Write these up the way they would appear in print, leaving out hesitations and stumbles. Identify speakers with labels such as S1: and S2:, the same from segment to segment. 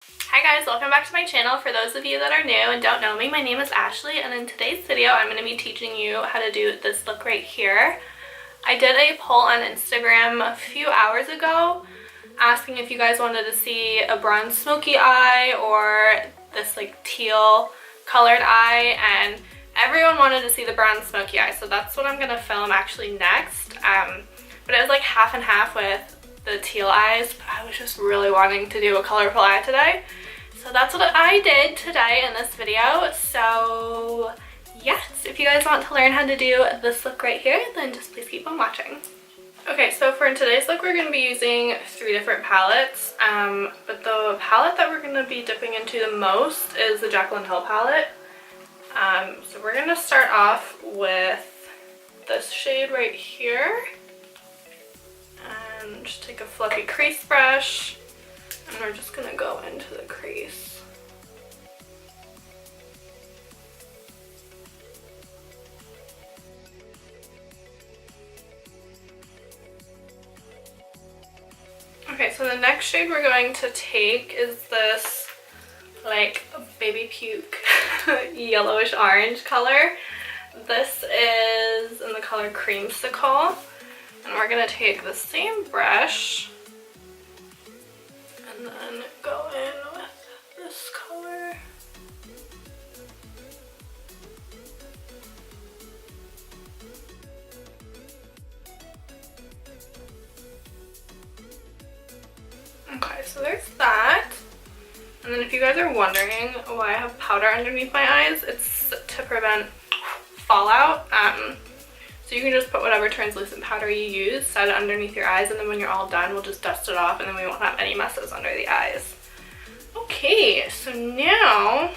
S1: Hi guys, welcome back to my channel. For those of you that are new and don't know me, my name is Ashley, and in today's video I'm going to be teaching you how to do this look right here. I did a poll on Instagram a few hours ago asking if you guys wanted to see a bronze smoky eye or this like teal colored eye, and everyone wanted to see the bronze smoky eye, so that's what I'm going to film actually next. But it was like half and half with the teal eyes, but I was just really wanting to do a colorful eye today. So that's what I did today in this video. So yes, if you guys want to learn how to do this look right here, then just please keep on watching. Okay, so for today's look we're going to be using 3 different palettes, but the palette that we're going to be dipping into the most is the Jaclyn palette. So we're going to start off with this shade right here. And just take a fluffy crease brush, and we're just going to go into the crease. Okay, so the next shade we're going to take is this like baby puke yellowish orange color. This is in the color Creamsicle. And we're going to take the same brush and then go in with this color. Okay, so there's that. And then if you guys are wondering why I have powder underneath my eyes, it's to prevent fallout. So you can just put whatever translucent powder you use, set it underneath your eyes, and then when you're all done, we'll just dust it off, and then we won't have any messes under the eyes. Okay, so now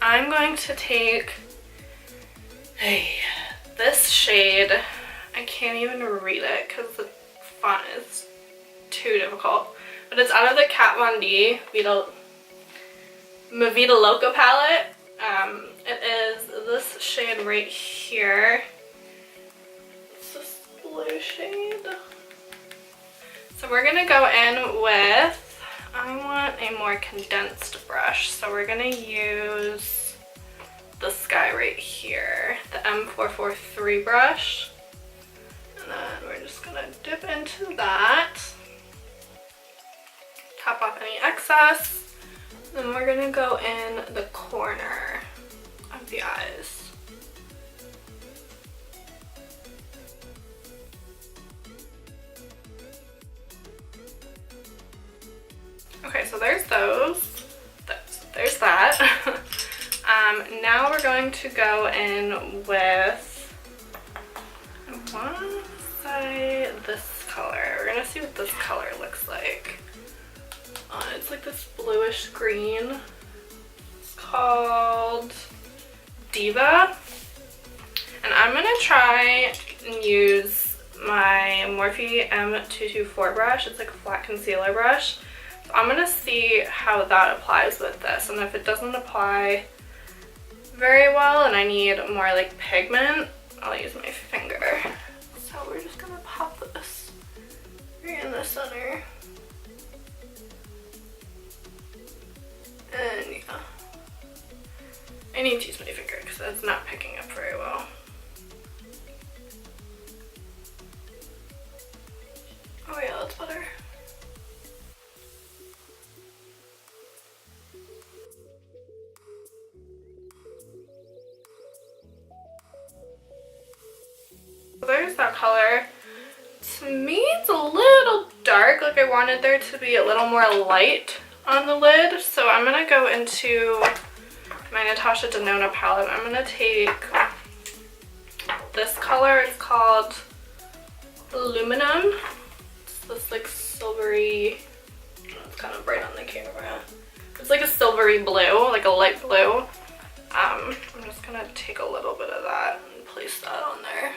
S1: I'm going to take this shade. I can't even read it because the font is too difficult. But it's out of the Kat Von D Vida Loca palette. It is this shade right here. Blue shade. So we're gonna go in with, I want a more condensed brush, so we're gonna use this guy right here, the M443 brush, and then we're just gonna dip into that, top off any excess, then we're gonna go in the corner of the eyes. Okay, so there's those. There's that. Now we're going to go in with, I want to say this color. We're going to see what this color looks like. It's like this bluish green. It's called Diva. And I'm going to try and use my Morphe M224 brush. It's like a flat concealer brush. I'm going to see how that applies with this, and if it doesn't apply very well and I need more like pigment, I'll use my finger. So we're just going to pop this right in the center. And yeah, I need to use my finger because it's not picking up very well. Oh yeah, that's better. There's that color. To me, it's a little dark. Like I wanted there to be a little more light on the lid. So I'm going to go into my Natasha Denona palette. I'm going to take this color. It's called Aluminum. It's this like silvery, it's kind of bright on the camera. It's like a silvery blue, like a light blue. I'm just going to take a little bit of that and place that on there.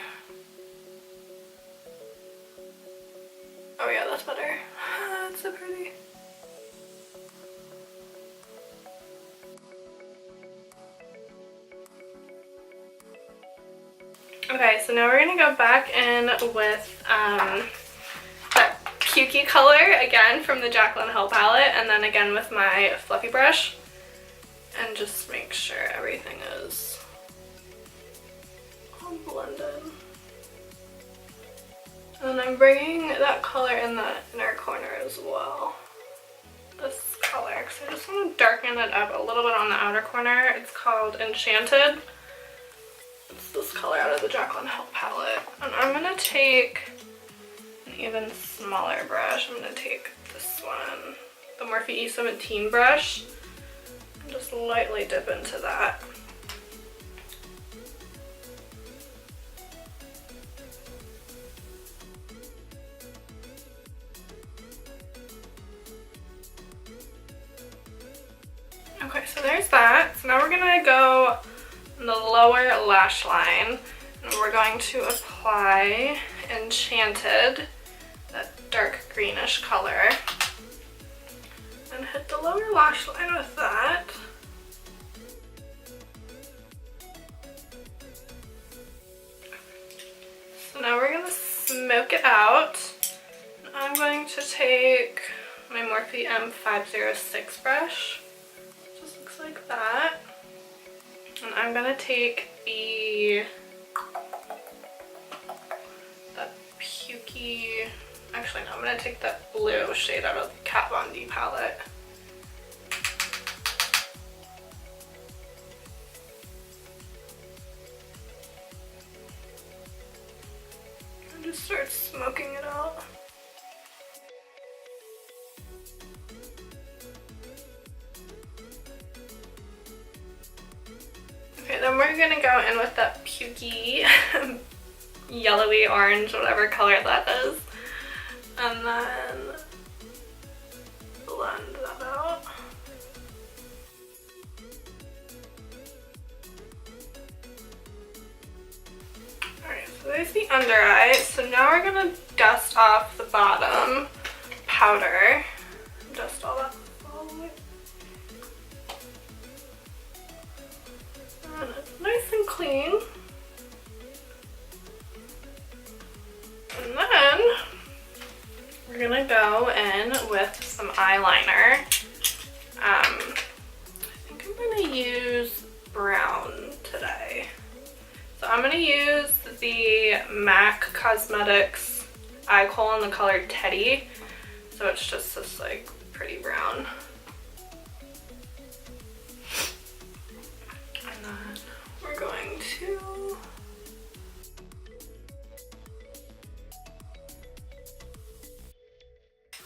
S1: Oh yeah, that's better. That's so pretty. Okay, so now we're gonna go back in with that pukey color, again from the Jaclyn Hill palette, and then again with my fluffy brush. And just make sure everything is all blended. And I'm bringing that color in the inner corner as well. This color, because I just want to darken it up a little bit on the outer corner. It's called Enchanted. It's this color out of the Jaclyn Hill palette. And I'm going to take an even smaller brush. I'm going to take this one, the Morphe E17 brush, and just lightly dip into that. Okay, so there's that. So now we're gonna go in the lower lash line, and we're going to apply Enchanted, that dark greenish color, and hit the lower lash line with that. So now we're gonna smoke it out. I'm going to take my Morphe M506 brush. Like that, and I'm gonna take that pukey, actually no, I'm gonna take that blue shade out of the Kat Von D palette. And just start smoking it out. Okay, then we're gonna go in with that pukey, yellowy orange, whatever color that is, and then blend that out. Alright, so there's the under eye. So now we're gonna dust off the bottom powder. Dust all that all the way. And it's nice and clean. And then we're gonna go in with some eyeliner. I think I'm gonna use brown today. So I'm gonna use the MAC Cosmetics Eye Kohl in the color Teddy. So it's just this like pretty brown. And then we're going to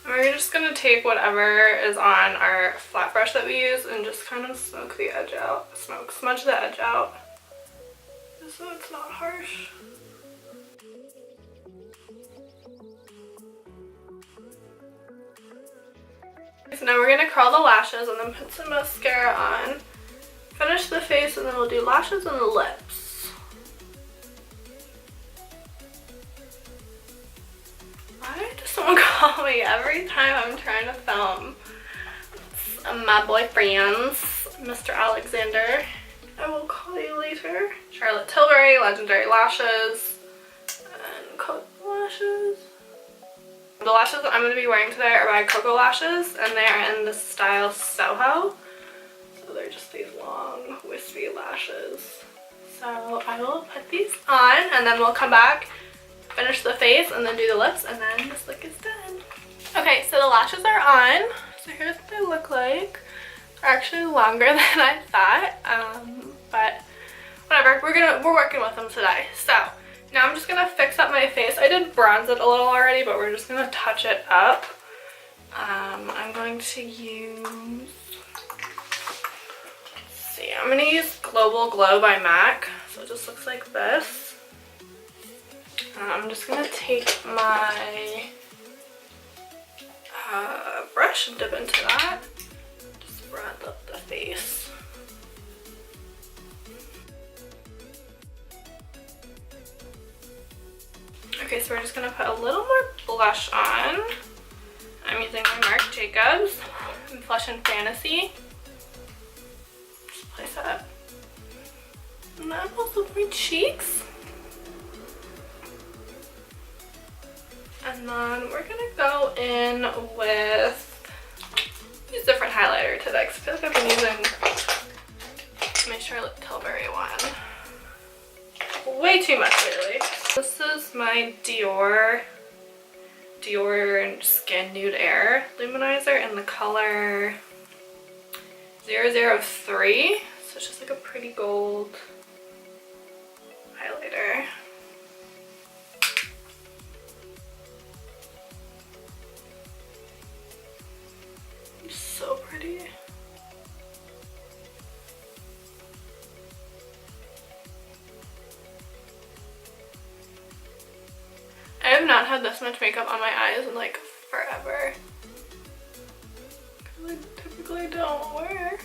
S1: we're just gonna take whatever is on our flat brush that we use and just kind of smoke the edge out. Smudge the edge out, just so it's not harsh. So now we're gonna curl the lashes and then put some mascara on. Finish the face and then we'll do lashes and the lips. Why does someone call me every time I'm trying to film? It's my boyfriend's, Mr. Alexander. I will call you later. Charlotte Tilbury, Legendary Lashes, and Koko lashes. The lashes that I'm going to be wearing today are by Koko lashes, and they are in the style Soho. So they're just these long, wispy lashes. So I will put these on, and then we'll come back, finish the face, and then do the lips, and then this look is done. Okay, so the lashes are on. So here's what they look like. They're actually longer than I thought, but whatever. We're working with them today. So now I'm just gonna fix up my face. I did bronze it a little already, but we're just gonna touch it up. I'm going to use, let's see, I'm gonna use Global Glow by MAC. So it just looks like this. I'm just gonna take my brush and dip into that. Just bronze up the face. Okay, so we're just gonna put a little more blush on. I'm using my Marc Jacobs in Flush and Fantasy. Just place that. And then also my cheeks. And then we're gonna go in with use different highlighter today because I feel like I've been using my Charlotte Tilbury one way too much lately. This is my Dior Skin Nude Air Luminizer in the color 003. So it's just like a pretty gold highlighter. So pretty. I have not had this much makeup on my eyes in like forever. Because I typically don't wear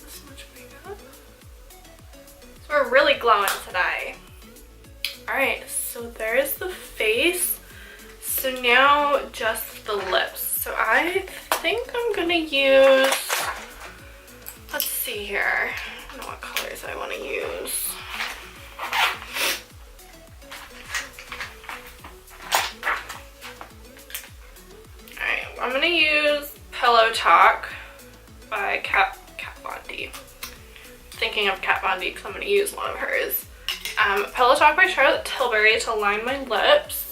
S1: this much makeup. So we're really glowing today. Alright, so there's the face. So now just the lips. So I think I'm gonna use, let's see here. I don't know what colors I want to use. Alright, I'm gonna use Pillow Talk by Kat Von D. Thinking of Kat Von D because I'm gonna use one of hers. Pillow Talk by Charlotte Tilbury to line my lips.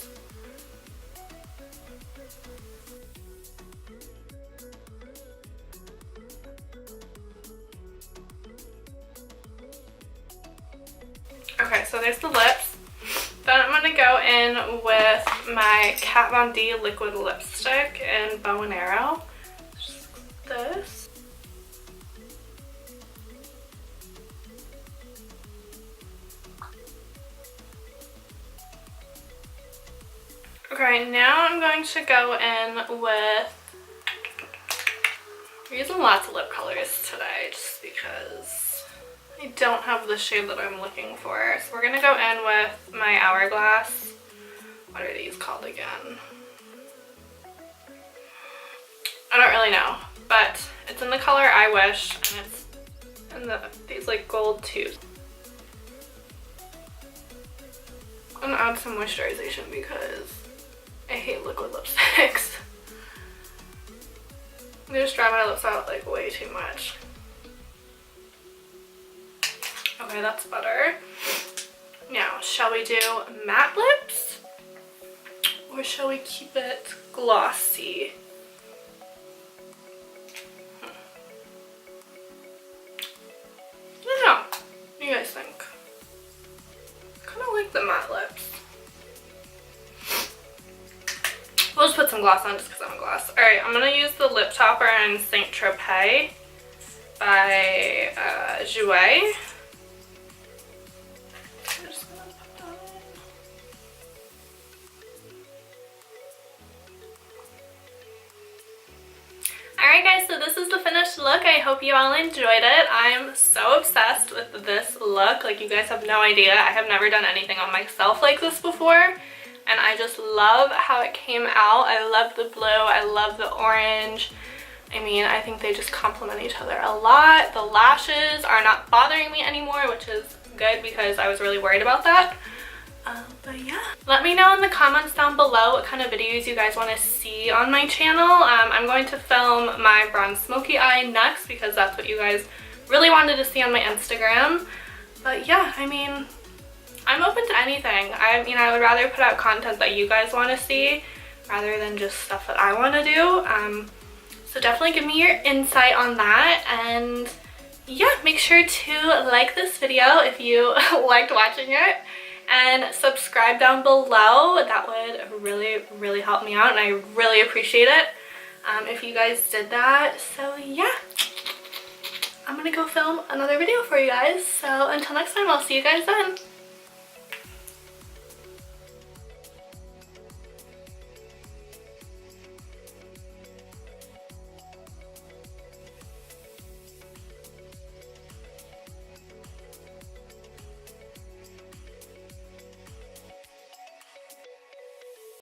S1: Okay, so there's the lips. Then I'm going to go in with my Kat Von D liquid lipstick in Bow and Arrow. Just this. Okay, now I'm going to go in with, we're using lots of lip colors today just because I don't have the shade that I'm looking for. So we're going to go in with my Hourglass. What are these called again? I don't really know, but it's in the color I Wish, and it's in these like gold tubes. I'm going to add some moisturization because I hate liquid lipsticks. I just dry my lips out like way too much. Okay, that's better. Now, shall we do matte lips? Or shall we keep it glossy? I don't know. What do you guys think? I kind of like the matte lips. We'll just put some gloss on just because I'm a gloss. Alright, I'm going to use the lip topper in St. Tropez by Jouer. Alright guys, so this is the finished look. I hope you all enjoyed it. I'm so obsessed with this look. Like, you guys have no idea. I have never done anything on myself like this before. And I just love how it came out. I love the blue. I love the orange. I mean, I think they just complement each other a lot. The lashes are not bothering me anymore, which is good because I was really worried about that. But yeah, let me know in the comments down below what kind of videos you guys want to see on my channel. I'm going to film my bronze smoky eye next because that's what you guys really wanted to see on my Instagram. But yeah, I mean, I'm open to anything. I mean, I would rather put out content that you guys want to see rather than just stuff that I want to do. So definitely give me your insight on that. And yeah, make sure to like this video if you liked watching it. And subscribe down below. That would really help me out, and I really appreciate it if you guys did that. So yeah, I'm gonna go film another video for you guys. So until next time, I'll see you guys then.